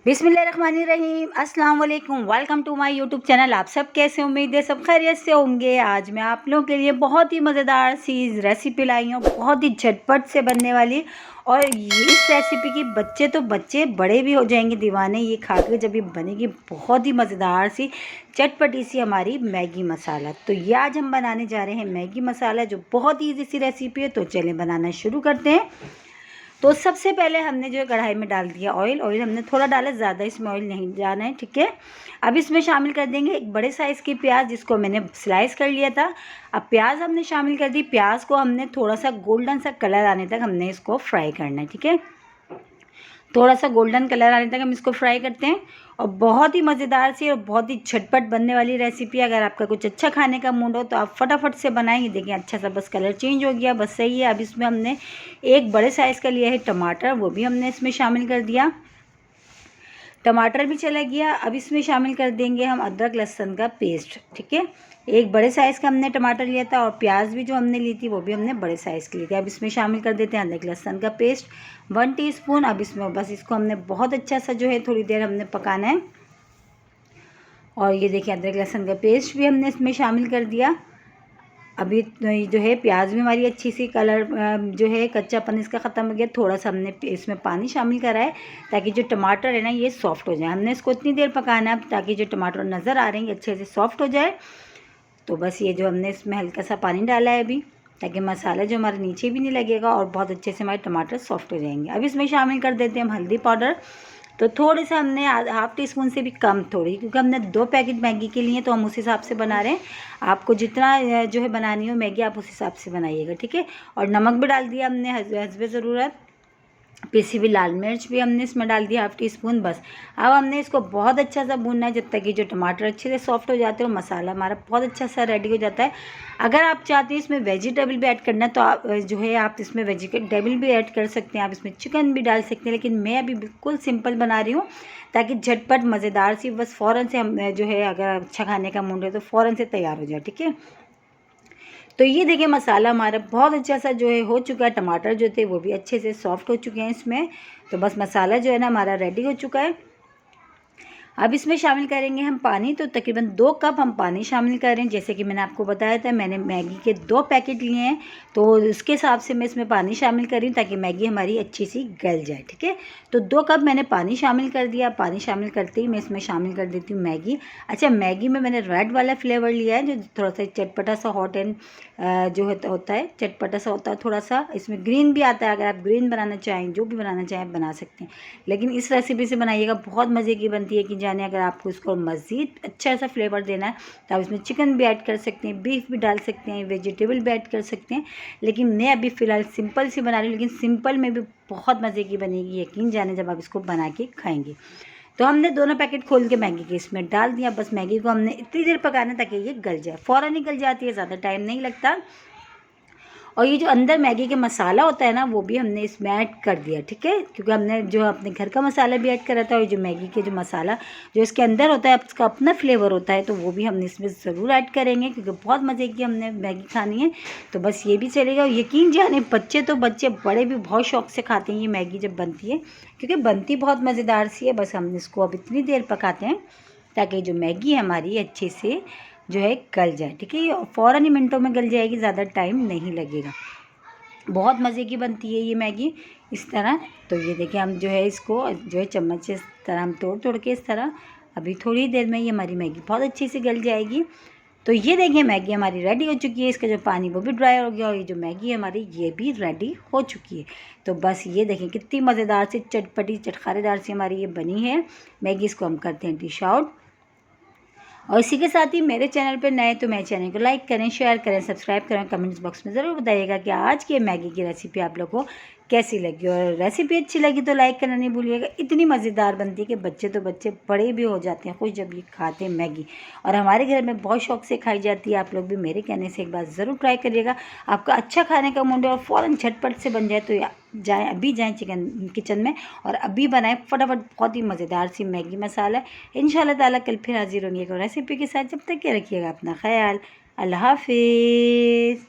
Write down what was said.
बिस्मिल्लाहिर्रहमानिर्रहीम, अस्सलाम वालेकुम। Welcome to my YouTube channel. आप सब कैसे, उम्मीद है सब खैरियत से होंगे। आज मैं आप लोगों के लिए बहुत ही मज़ेदार सी रेसिपी लाई हूँ, बहुत ही झटपट से बनने वाली। और इस रेसिपी की बच्चे तो बच्चे बड़े भी हो जाएंगे दीवाने ये खा के जब ये बनेगी। बहुत ही मज़ेदार सी चटपटी सी हमारी मैगी मसाला। तो ये आज हम बनाने जा रहे हैं मैगी मसाला, जो बहुत ही ईजी सी रेसिपी है। तो चलें बनाना शुरू करते हैं। तो सबसे पहले हमने जो है कढ़ाई में डाल दिया ऑयल हमने थोड़ा डाला, ज़्यादा इसमें ऑयल नहीं जाना है, ठीक है। अब इसमें शामिल कर देंगे एक बड़े साइज़ की प्याज, जिसको मैंने स्लाइस कर लिया था। अब प्याज हमने शामिल कर दी। प्याज को हमने थोड़ा सा गोल्डन सा कलर आने तक हमने इसको फ्राई करना है, ठीक है। थोड़ा सा गोल्डन कलर आने तक हम इसको फ्राई करते हैं। और बहुत ही मज़ेदार सी और बहुत ही झटपट बनने वाली रेसिपी। अगर आपका कुछ अच्छा खाने का मूड हो तो आप फटाफट से बनाएंगे। देखिए अच्छा सा बस कलर चेंज हो गया, बस सही है। अब इसमें हमने एक बड़े साइज़ का लिया है टमाटर, वो भी हमने इसमें शामिल कर दिया। टमाटर भी चला गया। अब इसमें शामिल कर देंगे हम अदरक लहसुन का पेस्ट, ठीक है। एक बड़े साइज़ का हमने टमाटर लिया था और प्याज भी जो हमने ली थी वो भी हमने बड़े साइज़ की ली थी। अब इसमें शामिल कर देते हैं अदरक लहसुन का पेस्ट 1 टीस्पून। अब इसमें बस इसको हमने बहुत अच्छा सा जो है थोड़ी देर हमने पकाना है। और ये देखिए अदरक लहसुन का पेस्ट भी हमने इसमें शामिल कर दिया। अभी जो है प्याज भी हमारी अच्छी सी कलर जो है कच्चापन इसका ख़त्म हो गया। थोड़ा सा हमने इसमें पानी शामिल करा है ताकि जो टमाटर है ना ये सॉफ़्ट हो जाए। हमने इसको इतनी देर पकाना है ताकि जो टमाटर नज़र आ रहे हैं अच्छे से सॉफ़्ट हो जाए। तो बस ये जो हमने इसमें हल्का सा पानी डाला है अभी, ताकि मसाला जो हमारे नीचे भी नहीं लगेगा और बहुत अच्छे से हमारे टमाटर सॉफ़्ट हो जाएंगे। अब इसमें शामिल कर देते हैं हम हल्दी पाउडर। तो थोड़े से हमने हाफ़ टी स्पून से भी कम थोड़ी, क्योंकि हमने 2 पैकेट मैगी के लिए तो हम उस हिसाब से बना रहे हैं। आपको जितना जो है बनानी हो मैगी आप उस हिसाब से बनाइएगा, ठीक है। और नमक भी डाल दिया हमने हस्बे ज़रूरत। पिसी हुई लाल मिर्च भी हमने इसमें डाल दिया 1/2 टीस्पून बस। अब हमने इसको बहुत अच्छा सा भूनना है जब तक कि जो टमाटर अच्छे से सॉफ्ट हो जाते हैं और मसाला हमारा बहुत अच्छा सा रेडी हो जाता है। अगर आप चाहते हैं इसमें वेजिटेबल भी ऐड करना है तो आप जो है आप इसमें वेजिटेबल भी ऐड कर सकते हैं। आप इसमें चिकन भी डाल सकते हैं, लेकिन मैं अभी बिल्कुल सिंपल बना रही हूँ ताकि झटपट मज़ेदार सी बस फ़ौरन से हम जो है अगर अच्छा खाने का मूड है तो फ़ौरन से तैयार हो जाए, ठीक है। तो ये देखिए मसाला हमारा बहुत अच्छा सा जो है हो चुका है। टमाटर जो थे वो भी अच्छे से सॉफ्ट हो चुके हैं इसमें। तो बस मसाला जो है ना हमारा रेडी हो चुका है। अब इसमें शामिल करेंगे हम पानी। तो तकरीबन 2 कप हम पानी शामिल करें। जैसे कि मैंने आपको बताया था मैंने मैगी के 2 पैकेट लिए हैं, तो उसके हिसाब से मैं इसमें पानी शामिल करी ताकि मैगी हमारी अच्छी सी गल जाए, ठीक है। तो 2 कप मैंने पानी शामिल कर दिया। पानी शामिल करते ही मैं इसमें शामिल कर देती हूँ मैगी। अच्छा, मैगी में मैंने रेड वाला फ्लेवर लिया है जो थोड़ा सा चटपटा सा हॉट एंड जो होता है चटपटा सा होता है थोड़ा सा। इसमें ग्रीन भी आता है, अगर आप ग्रीन बनाना चाहें जो भी बनाना चाहें आप बना सकते हैं, लेकिन इस रेसिपी से बनाइएगा बहुत मज़े की बनती है। कि जाने अगर आपको इसको मज़ीद अच्छा सा फ्लेवर देना है तो आप इसमें चिकन भी ऐड कर सकते हैं, बीफ भी डाल सकते हैं, वेजिटेबल भी ऐड कर सकते हैं। लेकिन मैं अभी फ़िलहाल सिंपल सी बना रही हूँ, लेकिन सिंपल में भी बहुत मज़े की बनेगी, यकीन जाने जब आप इसको बना के खाएंगे। तो हमने दोनों पैकेट खोल के मैगी के इसमें डाल दिया। बस मैगी को हमने इतनी देर पकाना ताकि ये गल जाए। फ़ौरन ही गल जाती है, ज़्यादा टाइम नहीं लगता। और ये जो अंदर मैगी के मसाला होता है ना वो भी हमने इसमें ऐड कर दिया, ठीक है, क्योंकि हमने जो अपने घर का मसाला भी ऐड करा था और जो मैगी के जो मसाला जो इसके अंदर होता है उसका अपना फ्लेवर होता है, तो वो भी हमने इसमें ज़रूर ऐड करेंगे क्योंकि बहुत मज़े की हमने मैगी खानी है। तो बस ये भी चलेगा। और यकीन जाने बच्चे तो बच्चे बड़े भी बहुत शौक से खाते हैं ये मैगी जब बनती है, क्योंकि बनती बहुत मज़ेदार सी है। बस हम इसको अब इतनी देर पकाते हैं ताकि जो मैगी है हमारी अच्छे से जो है गल जाए, ठीक है। ये फ़ौरन ही मिनटों में गल जाएगी, ज़्यादा टाइम नहीं लगेगा। बहुत मज़े की बनती है ये मैगी इस तरह। तो ये देखिए हम जो है इसको जो है चम्मच से इस तरह हम तोड़ तोड़ के इस तरह अभी थोड़ी देर में ये हमारी मैगी बहुत अच्छी से गल जाएगी। तो ये देखिए मैगी हमारी रेडी हो चुकी है। इसका जो पानी वो भी ड्राई हो गया और ये जो मैगी है हमारी ये भी रेडी हो चुकी है। तो बस ये देखें कितनी मज़ेदार सी चटपटी चटखारेदार सी हमारी ये बनी है मैगी। इसको हम करते हैं डिश आउट। और इसी के साथ ही मेरे चैनल पर नए तो मेरे चैनल को लाइक करें, शेयर करें, सब्सक्राइब करें। कमेंट्स बॉक्स में ज़रूर बताइएगा कि आज की मैगी की रेसिपी आप लोगों को कैसी लगी। और रेसिपी अच्छी लगी तो लाइक करना नहीं भूलिएगा। इतनी मज़ेदार बनती है कि बच्चे तो बच्चे बड़े भी हो जाते हैं खुश जब ये खाते हैं मैगी। और हमारे घर में बहुत शौक से खाई जाती है। आप लोग भी मेरे कहने से एक बार ज़रूर ट्राई करिएगा। आपका अच्छा खाने का मूड है और फ़ौरन झटपट से बन जाए तो जाएँ अभी जाएँ किचन में और अभी बनाएं फटाफट। बहुत ही मज़ेदार सी मैगी मसाला। इंशाल्लाह ताला कल फिर हाजिर होंगे एक और रेसिपी के साथ। जब तक के रखिएगा अपना ख्याल। अल्लाह हाफिज़।